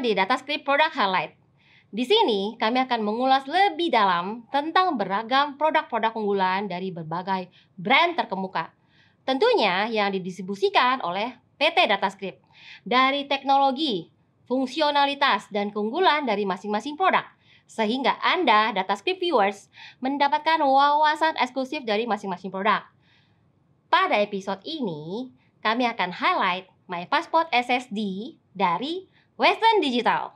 di Datascript Product Highlight. Di sini kami akan mengulas lebih dalam tentang beragam produk-produk unggulan dari berbagai brand terkemuka. Tentunya yang didistribusikan oleh PT Datascript. Dari teknologi, fungsionalitas, dan keunggulan dari masing-masing produk. Sehingga Anda, Datascript viewers, mendapatkan wawasan eksklusif dari masing-masing produk. Pada episode ini, kami akan highlight My Passport SSD dari Western Digital.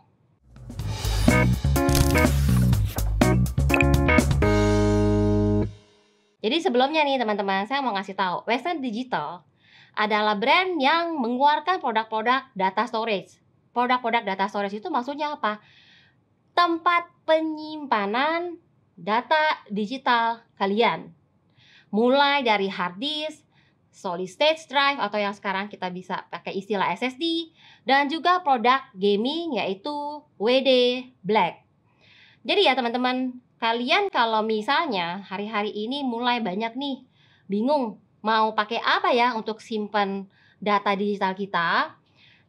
Jadi sebelumnya nih teman-teman, saya mau ngasih tahu, Western Digital adalah brand yang mengeluarkan produk-produk data storage. Produk-produk data storage itu maksudnya apa? Tempat penyimpanan data digital kalian. Mulai dari hard disk, solid state drive atau yang sekarang kita bisa pakai istilah SSD, dan juga produk gaming yaitu WD Black. Jadi ya teman-teman, kalian kalau misalnya hari-hari ini mulai banyak nih bingung mau pakai apa ya untuk simpan data digital kita.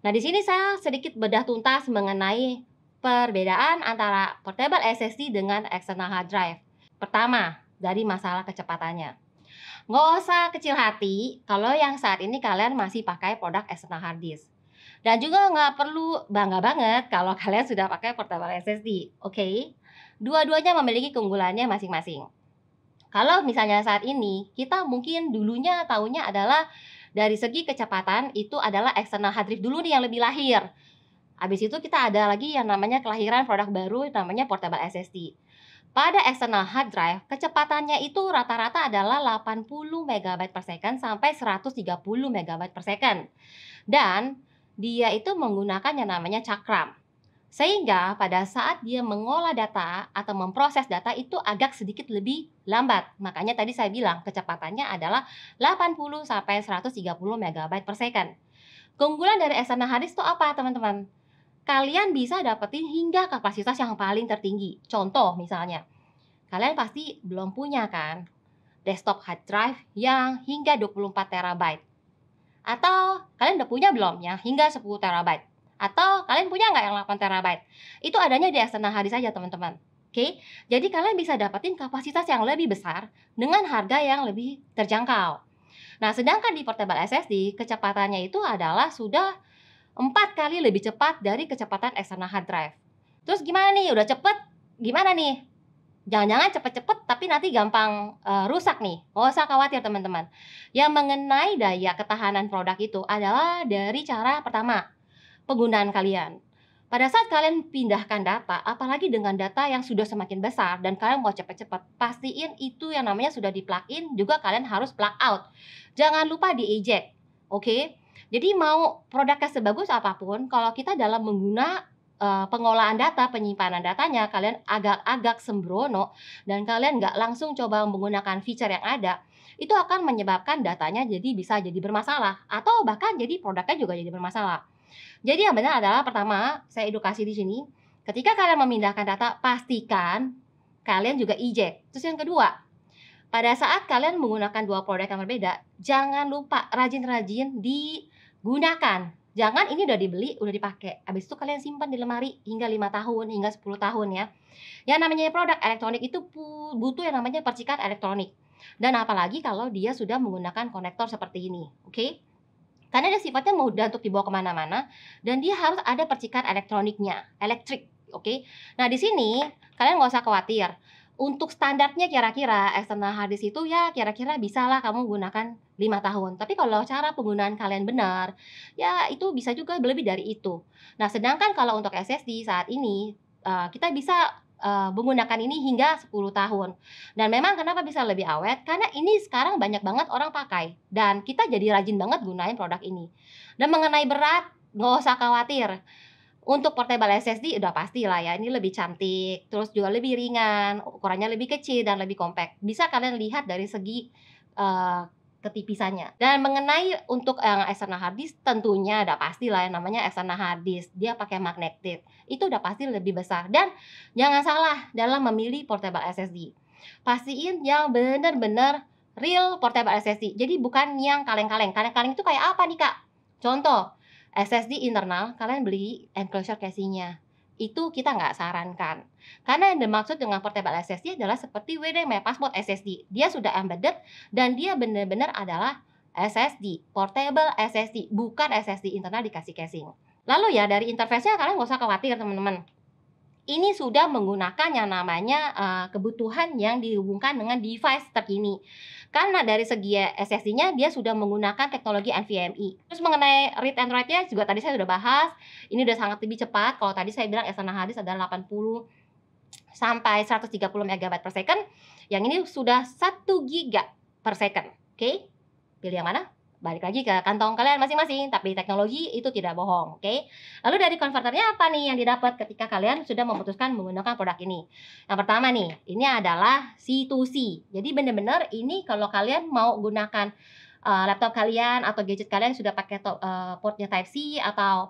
Nah, di sini saya sedikit bedah tuntas mengenai perbedaan antara portable SSD dengan external hard drive. Pertama, dari masalah kecepatannya. Nggak usah kecil hati kalau yang saat ini kalian masih pakai produk external hard disk. Dan juga nggak perlu bangga banget kalau kalian sudah pakai portable SSD, oke? Dua-duanya memiliki keunggulannya masing-masing. Kalau misalnya saat ini, kita mungkin dulunya taunya adalah dari segi kecepatan itu adalah external hard drive dulu nih yang lebih lahir. Habis itu kita ada lagi yang namanya kelahiran produk baru namanya portable SSD. Pada external hard drive, kecepatannya itu rata-rata adalah 80 MB per second sampai 130 MB per second. Dan dia itu menggunakan yang namanya cakram. Sehingga pada saat dia mengolah data atau memproses data itu agak sedikit lebih lambat. Makanya tadi saya bilang kecepatannya adalah 80 sampai 130 MB per second. Keunggulan dari external hard disk itu apa teman-teman? Kalian bisa dapetin hingga kapasitas yang paling tertinggi. Contoh misalnya, kalian pasti belum punya kan desktop hard drive yang hingga 24 TB. Atau kalian udah punya belum ya hingga 10 TB. Atau kalian punya nggak yang 8 TB? Itu adanya di external hard disk saja teman-teman. Oke, jadi kalian bisa dapetin kapasitas yang lebih besar dengan harga yang lebih terjangkau. Nah, sedangkan di portable SSD kecepatannya itu adalah sudah 4 kali lebih cepat dari kecepatan external hard drive. Terus gimana nih? Udah cepet, gimana nih? Jangan-jangan cepet-cepet tapi nanti gampang rusak nih. Nggak usah khawatir teman-teman. Yang mengenai daya ketahanan produk itu adalah dari cara pertama, penggunaan kalian. Pada saat kalian pindahkan data, apalagi dengan data yang sudah semakin besar dan kalian mau cepet-cepet, pastiin itu yang namanya sudah di-plug in, juga kalian harus plug out. Jangan lupa di-eject, oke? Jadi mau produknya sebagus apapun, kalau kita dalam menggunakan pengolahan data, penyimpanan datanya, kalian agak-agak sembrono dan kalian nggak langsung coba menggunakan feature yang ada, itu akan menyebabkan datanya bisa jadi bermasalah atau bahkan jadi produknya juga jadi bermasalah. Jadi yang benar adalah pertama, saya edukasi di sini, ketika kalian memindahkan data, pastikan kalian juga eject. Terus yang kedua, pada saat kalian menggunakan dua produk yang berbeda, jangan lupa rajin-rajin digunakan. Jangan ini udah dibeli, udah dipakai. Habis itu kalian simpan di lemari hingga 5 tahun, hingga 10 tahun ya. Yang namanya produk elektronik itu butuh yang namanya percikan elektronik. Dan apalagi kalau dia sudah menggunakan konektor seperti ini, oke? Karena dia sifatnya mudah untuk dibawa kemana-mana dan dia harus ada percikan elektroniknya, elektrik, oke? Nah di sini kalian nggak usah khawatir. Untuk standarnya kira-kira external hard disk itu ya kira-kira bisalah kamu gunakan 5 tahun. Tapi kalau cara penggunaan kalian benar, ya itu bisa juga lebih dari itu. Nah, sedangkan kalau untuk SSD saat ini kita bisa menggunakan ini hingga 10 tahun. Dan memang kenapa bisa lebih awet? Karena ini sekarang banyak banget orang pakai dan kita jadi rajin banget gunain produk ini. Dan mengenai berat, nggak usah khawatir. Untuk portable SSD udah pastilah ya, ini lebih cantik, terus juga lebih ringan, ukurannya lebih kecil dan lebih compact. Bisa kalian lihat dari segi ketipisannya. Dan mengenai untuk yang external hard disk, tentunya udah pastilah yang namanya external hard disk, dia pakai magnetic. Itu udah pasti lebih besar. Dan jangan salah dalam memilih portable SSD. Pastiin yang benar-benar real portable SSD. Jadi bukan yang kaleng-kaleng. Kaleng-kaleng itu kayak apa nih, Kak? Contoh, SSD internal kalian beli enclosure casing-nya. Itu kita nggak sarankan. Karena yang dimaksud dengan portable SSD adalah seperti WD My Passport SSD. Dia sudah embedded dan dia benar-benar adalah SSD, portable SSD, bukan SSD internal dikasih casing. Lalu ya dari interface-nya kalian nggak usah khawatir teman-teman. Ini sudah menggunakan yang namanya kebutuhan yang dihubungkan dengan device terkini. Karena dari segi SSD-nya dia sudah menggunakan teknologi NVMe. Terus mengenai read and write-nya juga tadi saya sudah bahas. Ini udah sangat lebih cepat. Kalau tadi saya bilang external hard disk adalah 80 sampai 130 MB per second. Yang ini sudah 1 GB per second. Oke? Pilih yang mana? Balik lagi ke kantong kalian masing-masing, tapi teknologi itu tidak bohong, oke? Lalu dari konverternya apa nih yang didapat ketika kalian sudah memutuskan menggunakan produk ini? Yang pertama nih, ini adalah C2C. Jadi benar-benar ini kalau kalian mau gunakan laptop kalian atau gadget kalian sudah pakai portnya Type C atau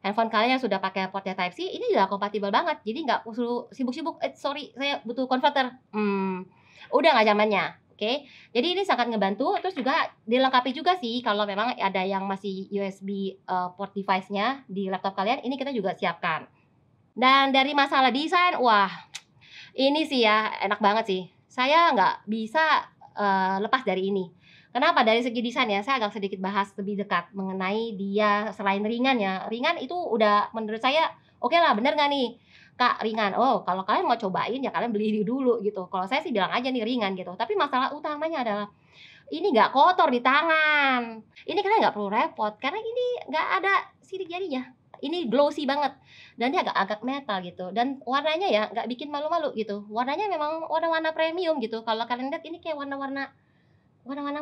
handphone kalian yang sudah pakai portnya Type C, ini udah kompatibel banget. Jadi nggak perlu sibuk-sibuk, sorry saya butuh konverter. Udah nggak zamannya. Oke, jadi ini sangat ngebantu. Terus juga dilengkapi juga sih kalau memang ada yang masih USB port device-nya di laptop kalian, ini kita juga siapkan. Dan dari masalah desain, wah ini sih ya enak banget sih. Saya nggak bisa lepas dari ini. Kenapa? Dari segi desain ya, saya agak sedikit bahas lebih dekat mengenai dia selain ringan ya. Ringan itu udah menurut saya oke lah, bener nggak nih? Kak, ringan. Oh, kalau kalian mau cobain ya kalian beli dulu gitu. Kalau saya sih bilang aja nih ringan gitu. Tapi masalah utamanya adalah ini nggak kotor di tangan. Ini kalian nggak perlu repot karena ini nggak ada sidik jarinya. Ini glossy banget dan dia agak-agak metal gitu. Dan warnanya ya nggak bikin malu-malu gitu. Warnanya memang warna-warna premium gitu. Kalau kalian lihat ini kayak warna-warna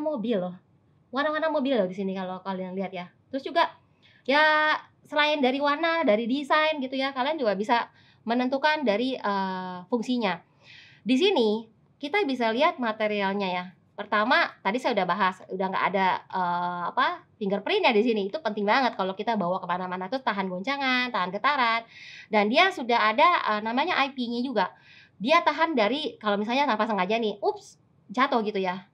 mobil loh. Warna-warna mobil loh di sini kalau kalian lihat ya. Terus juga ya selain dari warna, dari desain gitu ya, kalian juga bisa menentukan dari fungsinya. Di sini kita bisa lihat materialnya ya. Pertama, tadi saya udah bahas, udah nggak ada fingerprint ya di sini. Itu penting banget kalau kita bawa kemana-mana tuh tahan goncangan, tahan getaran. Dan dia sudah ada namanya IP-nya juga. Dia tahan dari kalau misalnya tanpa sengaja nih, ups, jatuh gitu ya.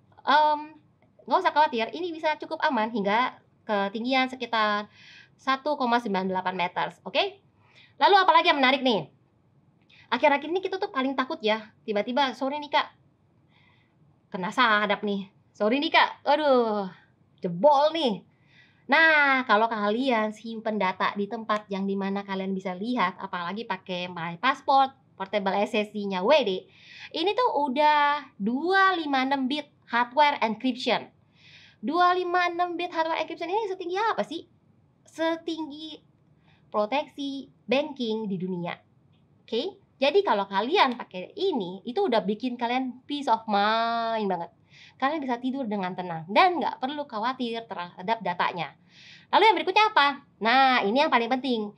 Nggak usah khawatir, ini bisa cukup aman hingga ketinggian sekitar 1,98 meter, oke? Lalu apalagi yang menarik nih? Akhir-akhir ini kita tuh paling takut ya, tiba-tiba sorry nih kak, kena sadap nih. Sorry nih kak, aduh, jebol nih. Nah, kalau kalian simpen data di tempat yang dimana kalian bisa lihat, apalagi pakai My Passport, portable SSD-nya WD, ini tuh udah 256 bit hardware encryption. 256 bit hardware encryption ini setinggi apa sih? Setinggi proteksi banking di dunia. Oke? Jadi kalau kalian pakai ini, itu udah bikin kalian peace of mind banget. Kalian bisa tidur dengan tenang dan nggak perlu khawatir terhadap datanya. Lalu yang berikutnya apa? Nah, ini yang paling penting.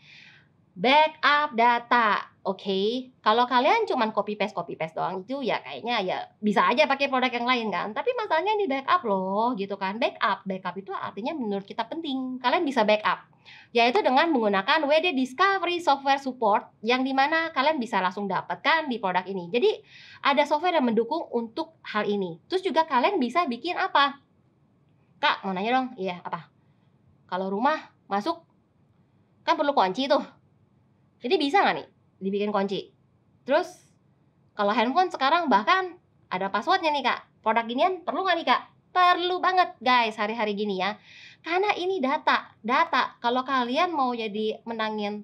Backup data, oke? Kalau kalian cuman copy paste doang itu ya kayaknya ya bisa aja pakai produk yang lain kan. Tapi masalahnya ini backup loh, gitu kan. Backup itu artinya menurut kita penting. Kalian bisa backup, yaitu dengan menggunakan WD Discovery Software Support yang dimana kalian bisa langsung dapatkan di produk ini. Jadi ada software yang mendukung untuk hal ini. Terus juga kalian bisa bikin apa? Kak, mau nanya dong. Iya, apa? Kalau rumah masuk kan perlu kunci tuh. Jadi bisa nggak nih dibikin kunci? Terus kalau handphone sekarang bahkan ada passwordnya nih kak. Produk ginian perlu nggak nih kak? Perlu banget guys hari-hari gini ya. Karena ini data. Kalau kalian mau jadi menangin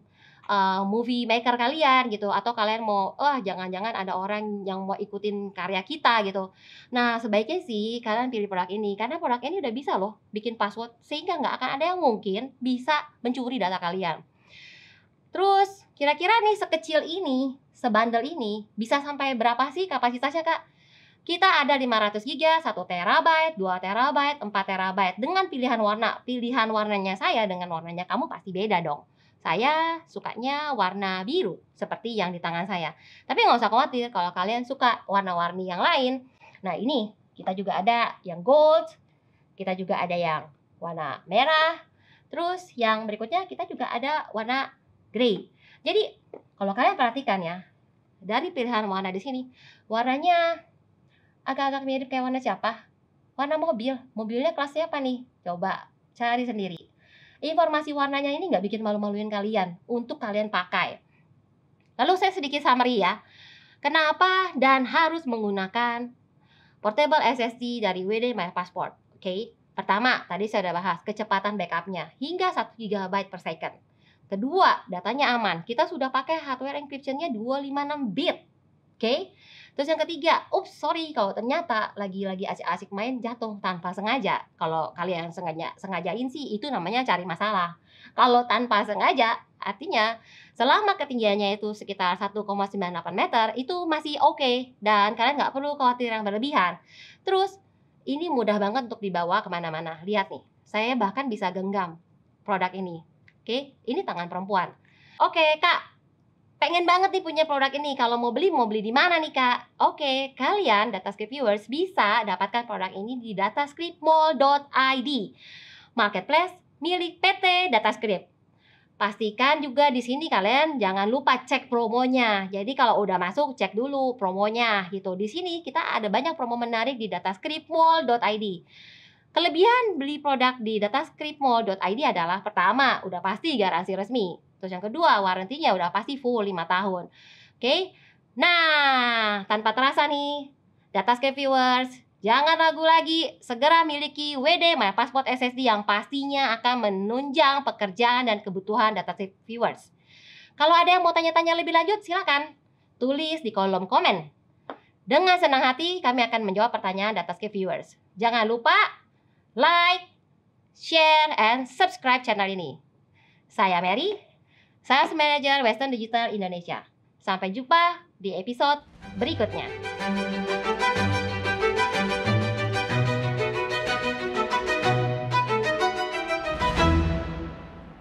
movie maker kalian gitu, atau kalian mau jangan-jangan ada orang yang mau ikutin karya kita gitu. Nah sebaiknya sih kalian pilih produk ini karena produk ini udah bisa loh bikin password sehingga nggak akan ada yang mungkin bisa mencuri data kalian. Terus kira-kira nih sekecil ini, sebandel ini bisa sampai berapa sih kapasitasnya kak? Kita ada 500 GB, 1 TB, 2 TB, 4 TB dengan pilihan warna. Pilihan warnanya saya dengan warnanya kamu pasti beda dong. Saya sukanya warna biru seperti yang di tangan saya. Tapi nggak usah khawatir kalau kalian suka warna-warni yang lain. Nah ini kita juga ada yang gold, kita juga ada yang warna merah. Terus yang berikutnya kita juga ada warna grey. Jadi kalau kalian perhatikan ya, dari pilihan warna di sini, warnanya agak-agak mirip kayak warna siapa? Warna mobil. Mobilnya kelasnya apa nih? Coba cari sendiri. Informasi warnanya ini nggak bikin malu-maluin kalian untuk kalian pakai. Lalu saya sedikit summary ya. Kenapa dan harus menggunakan portable SSD dari WD My Passport. Oke. Pertama, tadi saya sudah bahas kecepatan backupnya hingga 1 GB per second. Kedua, datanya aman. Kita sudah pakai hardware encryption-nya 256 bit. Oke. Terus yang ketiga, sorry kalau ternyata lagi asik-asik main jatuh tanpa sengaja. Kalau kalian sengajain sih itu namanya cari masalah. Kalau tanpa sengaja, artinya selama ketinggiannya itu sekitar 1,98 meter itu masih oke, dan kalian nggak perlu khawatir yang berlebihan. Terus ini mudah banget untuk dibawa kemana-mana. Lihat nih, saya bahkan bisa genggam produk ini. Oke, ini tangan perempuan. Oke, Kak. Pengen banget nih punya produk ini. Kalau mau beli di mana nih, Kak? Oke, kalian Datascript viewers bisa dapatkan produk ini di datascriptmall.id, marketplace milik PT Datascript. Pastikan juga di sini kalian jangan lupa cek promonya. Jadi kalau udah masuk cek dulu promonya gitu. Di sini kita ada banyak promo menarik di datascriptmall.id. Kelebihan beli produk di datascriptmall.id adalah pertama, udah pasti garansi resmi. Terus yang kedua, warantinya udah pasti full 5 tahun. Oke? Nah, tanpa terasa nih, Datascape viewers, jangan ragu lagi, segera miliki WD My Passport SSD yang pastinya akan menunjang pekerjaan dan kebutuhan Datascape viewers. Kalau ada yang mau tanya-tanya lebih lanjut, silakan tulis di kolom komen. Dengan senang hati, kami akan menjawab pertanyaan Datascape viewers. Jangan lupa like, share, and subscribe channel ini. Saya Mary, Sales Manager Western Digital Indonesia. Sampai jumpa di episode berikutnya.